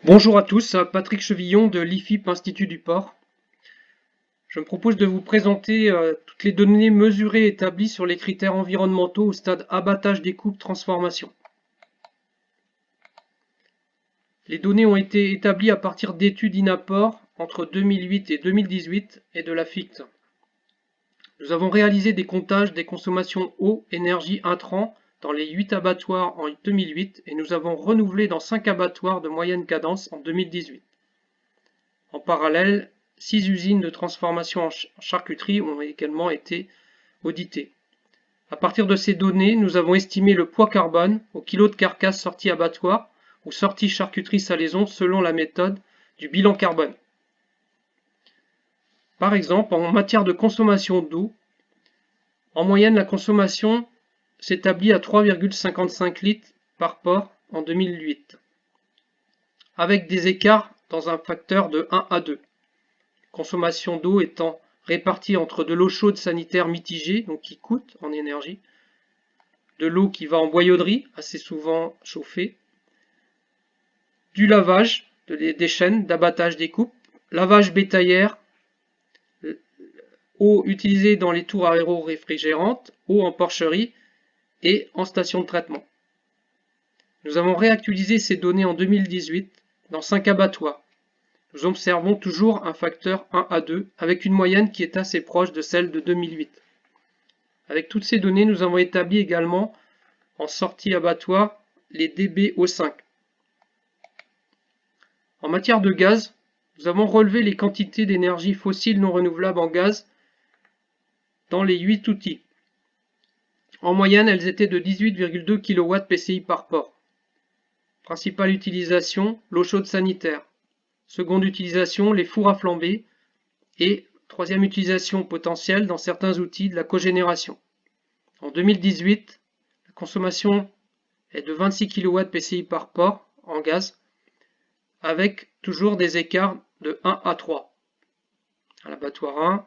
Bonjour à tous, Patrick Chevillon de l'IFIP Institut du Port. Je me propose de vous présenter toutes les données mesurées et établies sur les critères environnementaux au stade abattage, découpe, transformation. Les données ont été établies à partir d'études INAPOR entre 2008 et 2018 et de la FICT. Nous avons réalisé des comptages des consommations eau, énergie, intrants dans les 8 abattoirs en 2008 et nous avons renouvelé dans 5 abattoirs de moyenne cadence en 2018. En parallèle, 6 usines de transformation en charcuterie ont également été auditées. À partir de ces données, nous avons estimé le poids carbone au kilo de carcasse sortie abattoir ou sortie charcuterie salaison selon la méthode du bilan carbone. Par exemple, en matière de consommation d'eau, en moyenne la consommation s'établit à 3,55 litres par porc en 2008, avec des écarts dans un facteur de 1 à 2. Consommation d'eau étant répartie entre de l'eau chaude sanitaire mitigée, donc qui coûte en énergie, de l'eau qui va en boyauderie, assez souvent chauffée, du lavage des chaînes d'abattage des coupes, lavage bétaillère, eau utilisée dans les tours aéro-réfrigérantes, eau en porcherie et en station de traitement. Nous avons réactualisé ces données en 2018 dans 5 abattoirs. Nous observons toujours un facteur 1 à 2 avec une moyenne qui est assez proche de celle de 2008. Avec toutes ces données, nous avons établi également en sortie abattoir les dBO5. En matière de gaz, nous avons relevé les quantités d'énergie fossile non renouvelable en gaz dans les 8 outils. En moyenne, elles étaient de 18,2 kW PCI par porc. Principale utilisation, l'eau chaude sanitaire. Seconde utilisation, les fours à flamber. Et troisième utilisation potentielle dans certains outils de la cogénération. En 2018, la consommation est de 26 kW PCI par porc en gaz, avec toujours des écarts de 1 à 3. À l'abattoir 1,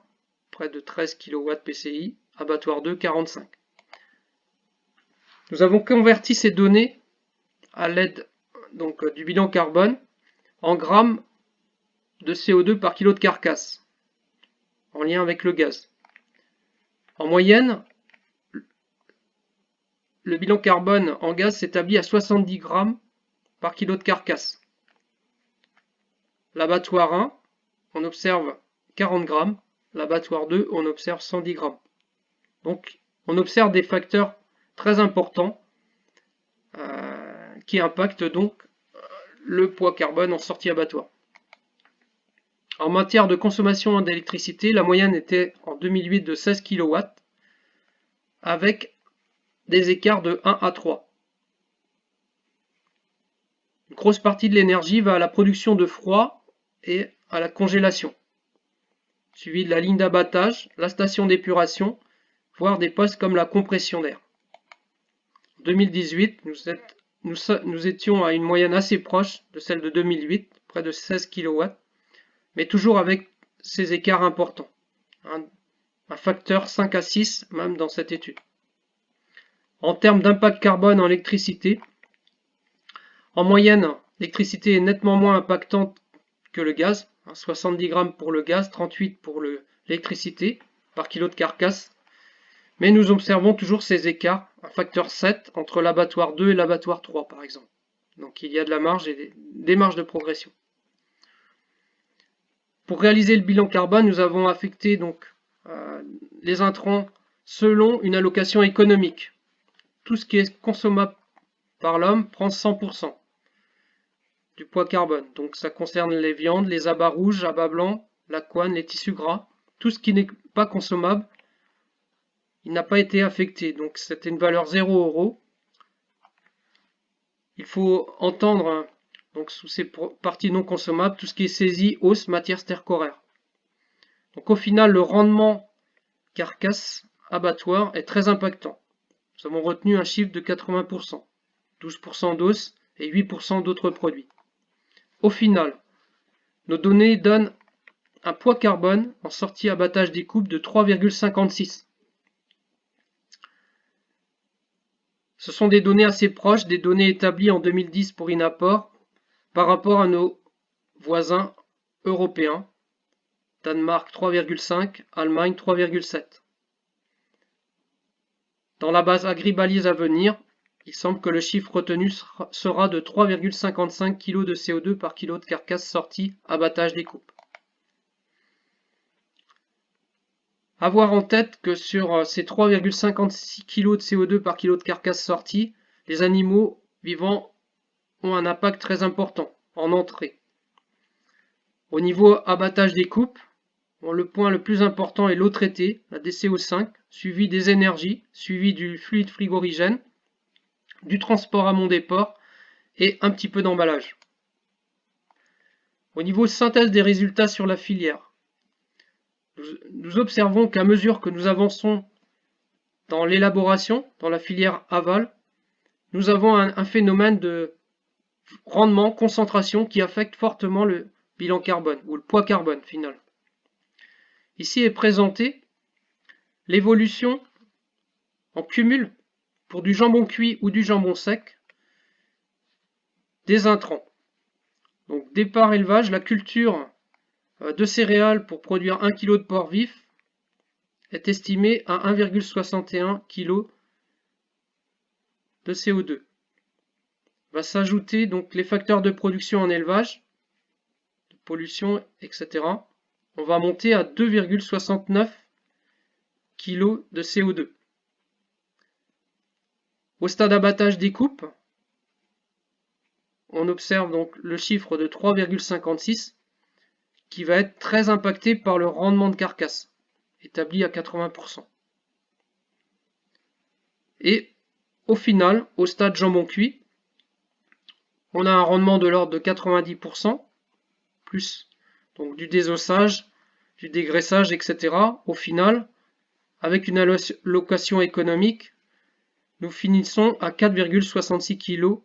près de 13 kW PCI, abattoir 2, 45. Nous avons converti ces données à l'aide du bilan carbone en grammes de CO2 par kilo de carcasse, en lien avec le gaz. En moyenne, le bilan carbone en gaz s'établit à 70 grammes par kilo de carcasse. L'abattoir 1, on observe 40 grammes. L'abattoir 2, on observe 110 grammes. Donc, on observe des facteurs très importants qui impactent donc le poids carbone en sortie abattoir. En matière de consommation d'électricité, la moyenne était en 2008 de 16 kW avec des écarts de 1 à 3. Une grosse partie de l'énergie va à la production de froid et à la congélation, suivi de la ligne d'abattage, la station d'épuration, voire des postes comme la compression d'air. En 2018, nous étions à une moyenne assez proche de celle de 2008, près de 16 kW, mais toujours avec ces écarts importants, un facteur 5 à 6 même dans cette étude. En termes d'impact carbone en électricité, en moyenne, l'électricité est nettement moins impactante que le gaz, 70 grammes pour le gaz, 38 pour l'électricité par kilo de carcasse, mais nous observons toujours ces écarts, un facteur 7 entre l'abattoir 2 et l'abattoir 3 par exemple. Donc il y a de la marge et des marges de progression. Pour réaliser le bilan carbone, nous avons affecté les intrants selon une allocation économique. Tout ce qui est consommable par l'homme prend 100% du poids carbone. Donc ça concerne les viandes, les abats rouges, abats blancs, la couenne, les tissus gras. Tout ce qui n'est pas consommable, il n'a pas été affecté. Donc c'était une valeur 0 €. Il faut entendre donc sous ces parties non consommables tout ce qui est saisie, os, matière stercoraire. Donc au final, le rendement carcasse abattoir est très impactant. Nous avons retenu un chiffre de 80%, 12% d'os et 8% d'autres produits. Au final, nos données donnent un poids carbone en sortie abattage des coupes de 3,56. Ce sont des données assez proches des données établies en 2010 pour INAPOR, par rapport à nos voisins européens. Danemark 3,5, Allemagne 3,7. Dans la base agribalise à venir, il semble que le chiffre retenu sera de 3,55 kg de CO2 par kilo de carcasse sortie abattage découpe. Avoir en tête que sur ces 3,56 kg de CO2 par kilo de carcasse sortie, les animaux vivants ont un impact très important en entrée. Au niveau abattage découpe, le point le plus important est l'eau traitée, la DCO5, suivi des énergies, suivi du fluide frigorigène, du transport amont des porcs et un petit peu d'emballage. Au niveau synthèse des résultats sur la filière, nous observons qu'à mesure que nous avançons dans l'élaboration, dans la filière aval, nous avons un phénomène de rendement, concentration qui affecte fortement le bilan carbone ou le poids carbone final. Ici est présentée l'évolution en cumul pour du jambon cuit ou du jambon sec des intrants. Donc départ élevage, la culture de céréales pour produire 1 kg de porc vif est estimée à 1,61 kg de CO2. Va s'ajouter donc les facteurs de production en élevage, de pollution, etc. On va monter à 2,69 kg de CO2. Au stade abattage découpe, on observe donc le chiffre de 3,56 qui va être très impacté par le rendement de carcasse, établi à 80%. Et au final, au stade jambon cuit, on a un rendement de l'ordre de 90%, plus donc du désossage, du dégraissage, etc. Au final, avec une allocation économique, nous finissons à 4,66 kg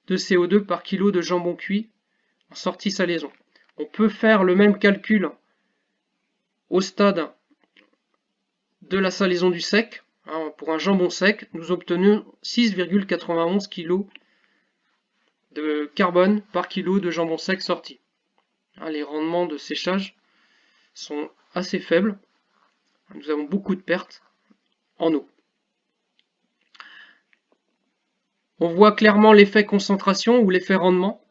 de CO2 par kilo de jambon cuit en sortie salaison. On peut faire le même calcul au stade de la salaison du sec. Pour un jambon sec, nous obtenons 6,91 kg de carbone par kilo de jambon sec sorti. Les rendements de séchage sont assez faibles. Nous avons beaucoup de pertes en eau. On voit clairement l'effet concentration ou l'effet rendement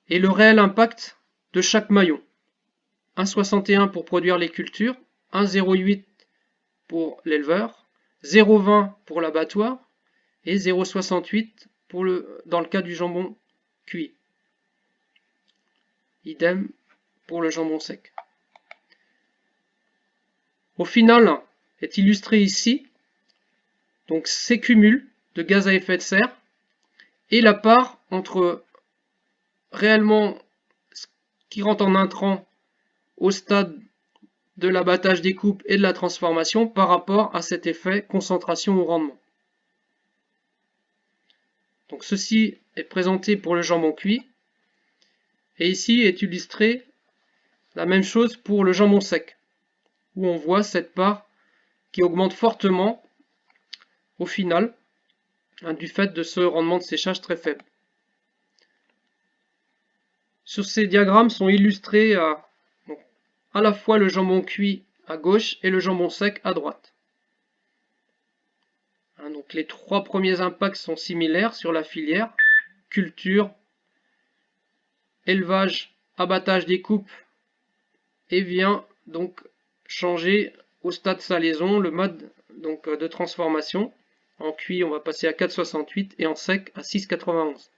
et le réel impact de chaque maillon. 1,61 pour produire les cultures, 1,08 pour l'éleveur, 0,20 pour l'abattoir et 0,68 dans le cas du jambon cuit. Idem pour le jambon sec. Au final est illustré ici donc ces cumuls de gaz à effet de serre et la part entre réellement ce qui rentre en intrant au stade de l'abattage découpe et de la transformation par rapport à cet effet concentration au rendement. Donc ceci est présenté pour le jambon cuit et ici est illustré la même chose pour le jambon sec où on voit cette part qui augmente fortement au final du fait de ce rendement de séchage très faible. Sur ces diagrammes sont illustrés à la fois le jambon cuit à gauche et le jambon sec à droite. Donc les trois premiers impacts sont similaires sur la filière, culture, élevage, abattage découpe et vient donc changer au stade salaison le mode donc, de transformation. En cuit, on va passer à 4,68 et en sec à 6,91.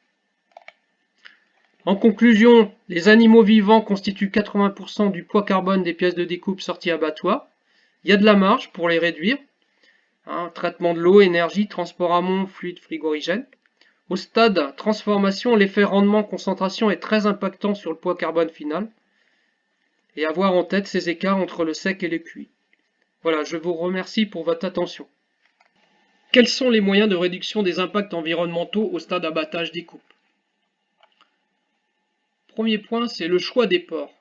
En conclusion, les animaux vivants constituent 80% du poids carbone des pièces de découpe sorties abattoirs. Il y a de la marge pour les réduire. Traitement de l'eau, énergie, transport amont, fluide frigorigène. Au stade transformation, l'effet rendement concentration est très impactant sur le poids carbone final. Et avoir en tête ces écarts entre le sec et le cuit. Voilà, je vous remercie pour votre attention. Quels sont les moyens de réduction des impacts environnementaux au stade abattage découpe? Premier point, c'est le choix des porcs.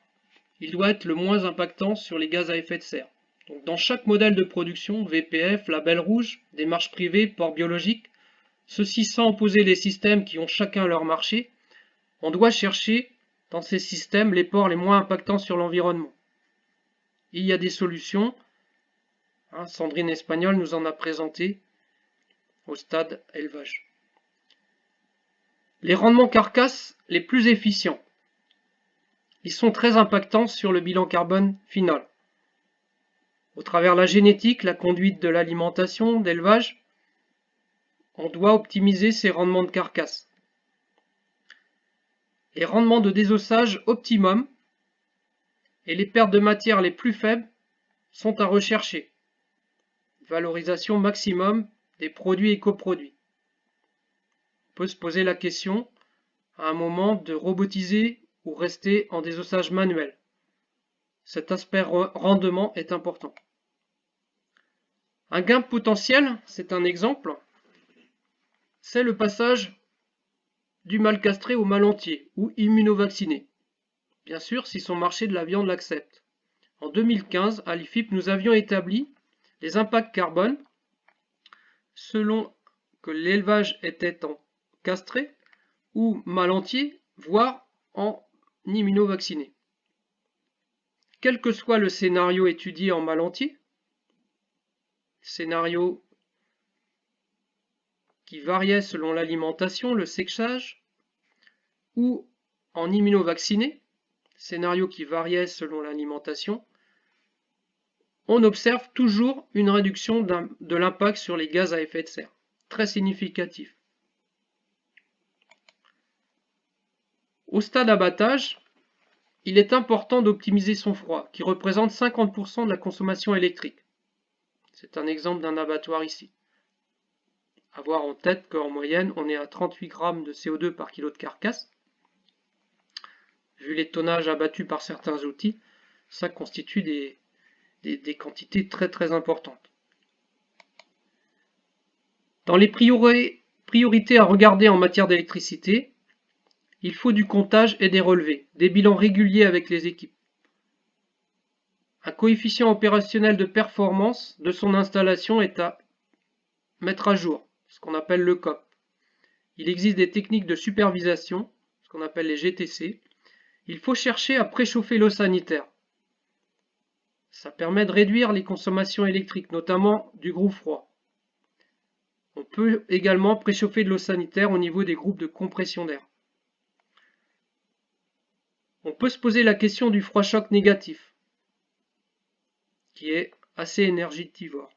Il doit être le moins impactant sur les gaz à effet de serre. Donc, dans chaque modèle de production, VPF, label rouge, démarche privée, porcs biologiques, ceci sans opposer les systèmes qui ont chacun leur marché, On doit chercher dans ces systèmes les ports les moins impactants sur l'environnement. Il y a des solutions. Sandrine Espagnol nous en a présenté au stade élevage. Les rendements carcasses les plus efficients. Ils sont très impactants sur le bilan carbone final. Au travers de la génétique, la conduite de l'alimentation, d'élevage, on doit optimiser ces rendements de carcasse. Les rendements de désossage optimum et les pertes de matière les plus faibles sont à rechercher. Valorisation maximum des produits et coproduits. On peut se poser la question à un moment de robotiser ou rester en désossage manuel. Cet aspect rendement est important. Un gain potentiel, c'est un exemple, c'est le passage du mâle castré au mâle entier ou immunovacciné. Bien sûr, si son marché de la viande l'accepte. En 2015, à l'IFIP, nous avions établi les impacts carbone selon que l'élevage était en castré ou mâle entier, voire en immunovacciné. Quel que soit le scénario étudié en mâle entier, scénario qui variait selon l'alimentation, le séchage, ou en immunovacciné, scénario qui variait selon l'alimentation, on observe toujours une réduction de l'impact sur les gaz à effet de serre, très significatif. Au stade abattage, il est important d'optimiser son froid, qui représente 50% de la consommation électrique. C'est un exemple d'un abattoir ici. Avoir en tête qu'en moyenne, on est à 38 grammes de CO2 par kilo de carcasse. Vu les tonnages abattus par certains outils, ça constitue des quantités très importantes. Dans les priorités à regarder en matière d'électricité, il faut du comptage et des relevés, des bilans réguliers avec les équipes. Un coefficient opérationnel de performance de son installation est à mettre à jour, ce qu'on appelle le COP. Il existe des techniques de supervision, ce qu'on appelle les GTC. Il faut chercher à préchauffer l'eau sanitaire. Ça permet de réduire les consommations électriques, notamment du groupe froid. On peut également préchauffer de l'eau sanitaire au niveau des groupes de compression d'air. On peut se poser la question du froid choc négatif, qui est assez énergivore.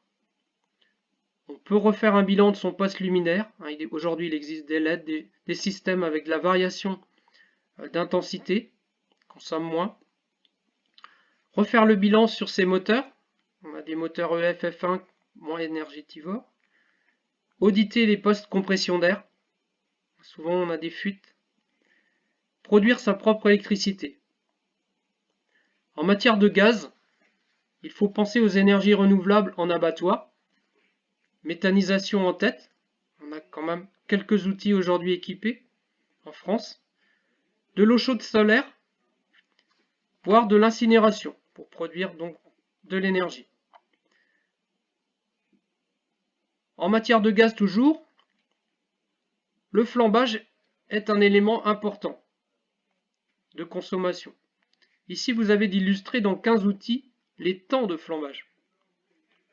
On peut refaire un bilan de son poste luminaire. Aujourd'hui, il existe des LED, des systèmes avec de la variation d'intensité, consomme moins. Refaire le bilan sur ses moteurs. On a des moteurs EF, F1 moins énergivores. Auditer les postes compression d'air. Souvent, on a des fuites. Produire sa propre électricité. En matière de gaz, il faut penser aux énergies renouvelables en abattoir. Méthanisation en tête. On a quand même quelques outils aujourd'hui équipés en France. De l'eau chaude solaire, voire de l'incinération pour produire donc de l'énergie. En matière de gaz toujours, le flambage est un élément important de consommation. Ici, vous avez d'illustrer dans 15 outils les temps de flambage.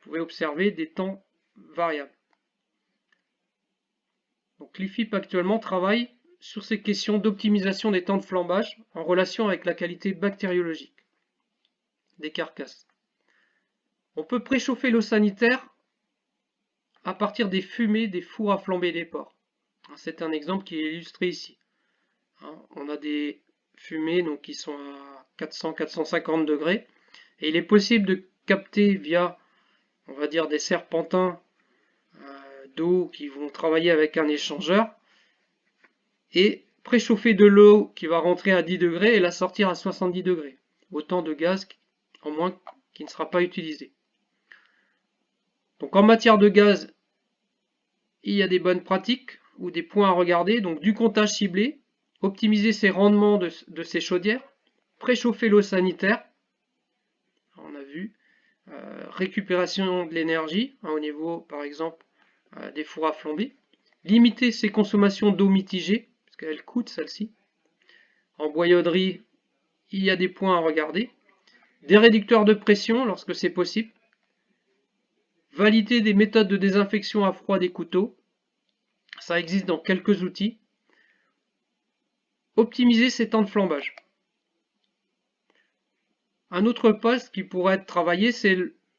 Vous pouvez observer des temps variables. Donc l'IFIP actuellement travaille sur ces questions d'optimisation des temps de flambage en relation avec la qualité bactériologique des carcasses. On peut préchauffer l'eau sanitaire à partir des fumées des fours à flamber des porcs. C'est un exemple qui est illustré ici. On a des fumées donc, qui sont à 400-450 degrés et il est possible de capter via, on va dire, des serpentins d'eau qui vont travailler avec un échangeur et préchauffer de l'eau qui va rentrer à 10 degrés et la sortir à 70 degrés. Autant de gaz en moins qui ne sera pas utilisé. Donc en matière de gaz, il y a des bonnes pratiques ou des points à regarder. Donc du comptage ciblé, optimiser ses rendements de ces chaudières, préchauffer l'eau sanitaire, on a vu, récupération de l'énergie au niveau par exemple des fours à flamber, limiter ses consommations d'eau mitigée, parce qu'elle coûte celle-ci, boyauderie, il y a des points à regarder. Des réducteurs de pression lorsque c'est possible. Valider des méthodes de désinfection à froid des couteaux. Ça existe dans quelques outils. Optimiser ses temps de flambage. Un autre poste qui pourrait être travaillé, c'est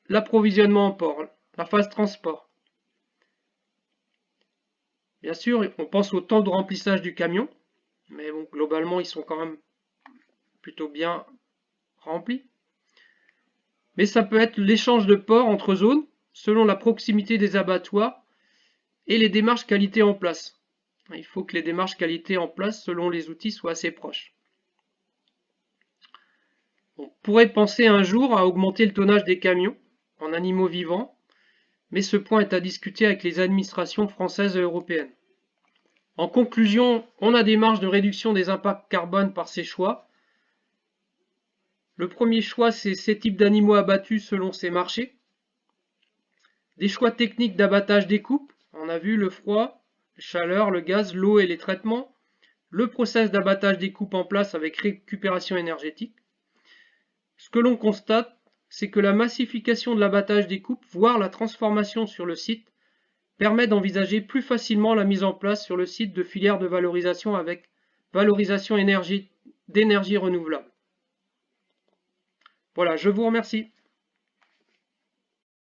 l'approvisionnement en port, la phase transport. Bien sûr, on pense au temps de remplissage du camion, mais bon, globalement, ils sont quand même plutôt bien remplis. Mais ça peut être l'échange de ports entre zones, selon la proximité des abattoirs et les démarches qualité en place. Il faut que les démarches qualité en place, selon les outils, soient assez proches. On pourrait penser un jour à augmenter le tonnage des camions en animaux vivants, mais ce point est à discuter avec les administrations françaises et européennes. En conclusion, on a des marges de réduction des impacts carbone par ces choix. Le premier choix, c'est ces types d'animaux abattus selon ces marchés. Des choix techniques d'abattage des coupes. On a vu le froid, la chaleur, le gaz, l'eau et les traitements. Le process d'abattage des coupes en place avec récupération énergétique. Ce que l'on constate, c'est que la massification de l'abattage des coupes, voire la transformation sur le site, permet d'envisager plus facilement la mise en place sur le site de filières de valorisation avec valorisation d'énergie renouvelable. Voilà, je vous remercie.